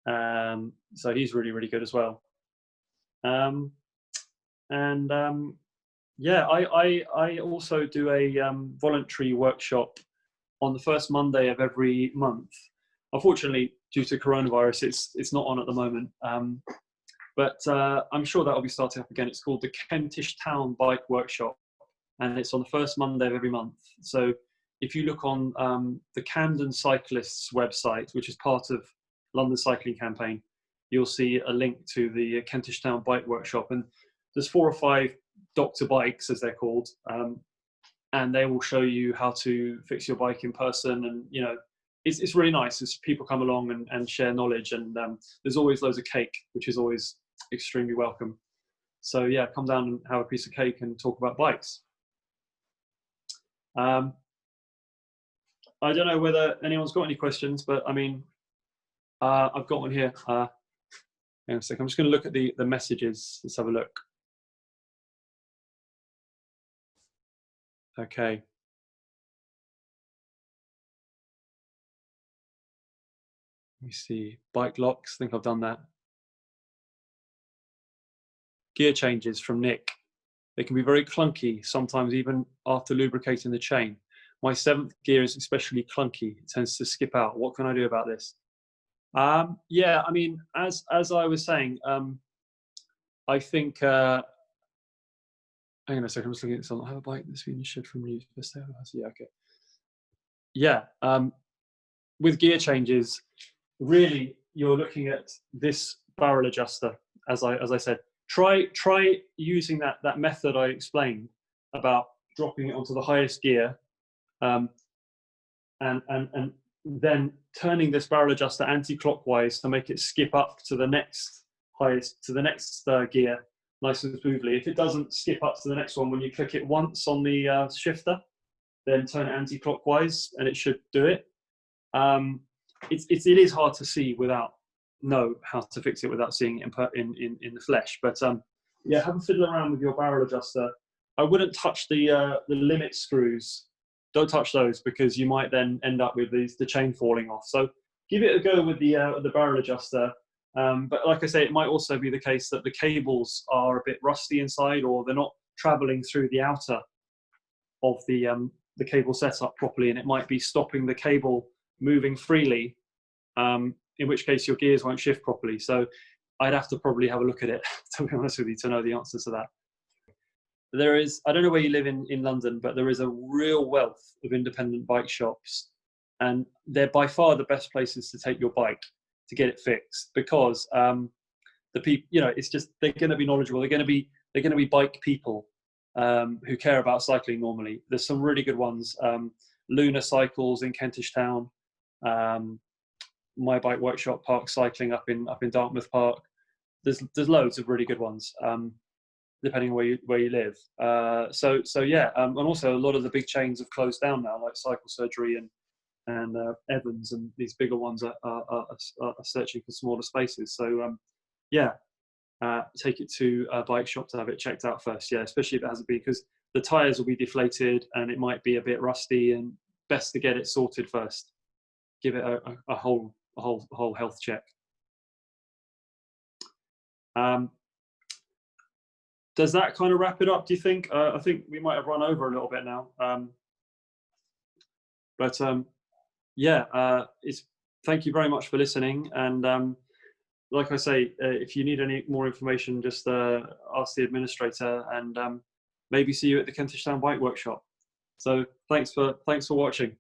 So he's really, really good as well. Yeah, I also do a voluntary workshop on the first Monday of every month. Unfortunately, due to coronavirus, it's not on at the moment. But I'm sure that will be starting up again. It's called the Kentish Town Bike Workshop, and it's on the first Monday of every month. So if you look on the Camden Cyclists website, which is part of London Cycling Campaign, you'll see a link to the Kentish Town Bike Workshop. And there's 4 or 5 doctor bikes, as they're called, and they will show you how to fix your bike in person. And you know, it's really nice as people come along and share knowledge, and there's always loads of cake, which is always extremely welcome. So yeah, come down and have a piece of cake and talk about bikes. I don't know whether anyone's got any questions, but I mean, I've got one here. Hang on a second. I'm just going to look at the messages. Let's have a look. Okay. Let me see. Bike locks. I think I've done that. Gear changes from Nick. They can be very clunky, sometimes even after lubricating the chain. My 7th gear is especially clunky. It tends to skip out. What can I do about this? Yeah, I mean, as I was saying, I think. Hang on a second. I'm just looking at this. I have a bike that's been shed from use. Yeah, okay. Yeah, with gear changes, really, you're looking at this barrel adjuster. As I said, try using that method I explained about dropping it onto the highest gear, and then turning this barrel adjuster anti-clockwise to make it skip up to the next gear nice and smoothly. If it doesn't skip up to the next one when you click it once on the shifter, then turn it anti-clockwise and it should do it. It is hard to see know how to fix it without seeing it in the flesh. But yeah, have a fiddle around with your barrel adjuster. I wouldn't touch the limit screws. Don't touch those, because you might then end up with the chain falling off. So give it a go with the barrel adjuster. But like I say, it might also be the case that the cables are a bit rusty inside, or they're not traveling through the outer of the cable setup properly, and it might be stopping the cable moving freely, in which case your gears won't shift properly. So I'd have to probably have a look at it, to be honest with you, to know the answer to that. There is, I don't know where you live in London, but there is a real wealth of independent bike shops, and they're by far the best places to take your bike to get it fixed, because the people, you know, it's just, they're going to be knowledgeable. They're going to be bike people who care about cycling normally. There's some really good ones. Lunar Cycles in Kentish Town, My Bike Workshop, Park Cycling up in Dartmouth Park. There's loads of really good ones, depending on where you live. So yeah, and also a lot of the big chains have closed down now, like Cycle Surgery and Evans, and these bigger ones are searching for smaller spaces. So yeah, take it to a bike shop to have it checked out first. Yeah, especially if it hasn't been, because the tires will be deflated and it might be a bit rusty, and best to get it sorted first. Give it a whole health check. Does that kind of wrap it up, do you think? I think we might have run over a little bit now. Yeah, thank you very much for listening. And like I say, if you need any more information, just ask the administrator, and maybe see you at the Kentish Town Bike Workshop. So thanks for watching.